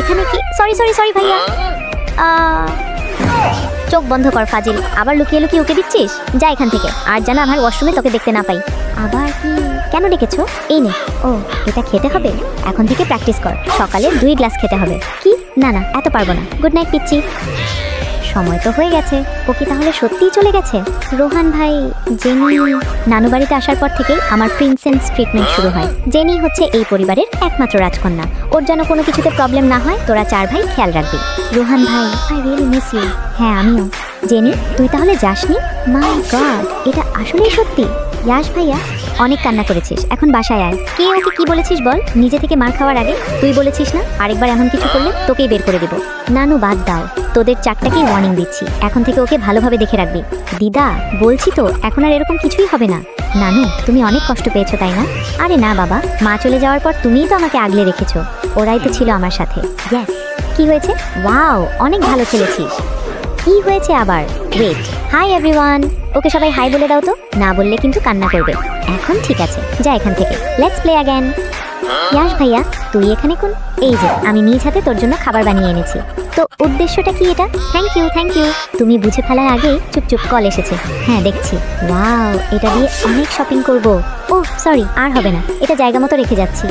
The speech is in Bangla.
এখানে কি? সরি সরি সরি ভাইয়া। চোখ বন্ধ কর ফাজিল, আবার লুকিয়ে লুকিয়ে ওকে দিচ্ছিস? যা এখান থেকে, আর যেন আমার ওয়াশরুমে তোকে দেখতে না পাই। আবার কি? কেন ডেকেছো? এই নে। ও, এটা খেতে হবে? এখন থেকে প্র্যাকটিস কর, সকালে 2 গ্লাস খেতে হবে। কি? না না, এত পারবো না। গুড নাইট পিচ্ছি। সময় তো হয়ে গেছে। ও কি তাহলে সত্যিই চলে গেছে? রোহান ভাই, জেনি নানু বাড়িতে আসার পর থেকেই আমার প্রিন্সেস ট্রিটমেন্ট শুরু হয়। জেনি হচ্ছে এই পরিবারের একমাত্র রাজকন্যা। ওর যেন কোনো কিছুতে প্রবলেম না হয়, তোরা 4 ভাই খেয়াল রাখবি। রোহান ভাই, আই রিয়েলি মিস ইউ। হ্যাঁ, আমিও। জেনি, তুই তাহলে যাসনি? মাই গড, এটা আসলেই সত্যি? ইয়াশ ভাইয়া, অনেক কান্না করেছিস, এখন বাসায় আয়। কে ওকে কি বলেছিস বল? নিজে থেকে মার খাওয়ার আগে তুই বলেছিস না আরেকবার এমন কিছু করলে তোকেই বের করে দেব। নানু বাদ দাও, তোদের 4টাকেই ওয়ার্নিং দিচ্ছি, এখন থেকে ওকে ভালোভাবে দেখে রাখবি। দিদা, বলছি তো এখন আর এরকম কিছুই হবে না। নানু, তুমি অনেক কষ্ট পেয়েছো তাই না? আরে না বাবা, মা চলে যাওয়ার পর তুমিই তো আমাকে আগলে রেখেছো, ওরাই তো ছিল আমার সাথে। ইয়েস। কি হয়েছে? ওয়াও, অনেক ভালো খেলেছিস। কি হয়েছে আবার? ওয়েট। হাই এভরিওয়ান, ওকে সবাই হাই বলে দাও তো, না বললে কিন্তু কান্না করবে। এখন ঠিক আছে, যা এখান থেকে, লেটস প্লে অ্যাগেন। ইয়াশ ভাইয়া, তুই এখানে কোন? এই যে আমি নিজ হাতে তোর জন্য খাবার বানিয়ে এনেছি। তো উদ্দেশ্যটা কি এটা? Thank you thank you. তুমি বুঝে ফেলার আগেই চুপচুপ কল এসেছে। হ্যাঁ দেখছি। ওয়াও, এটা দিয়ে অনেক শপিং করব। ও সরি, আর হবে না, এটা জায়গা মতো রেখে যাচ্ছি।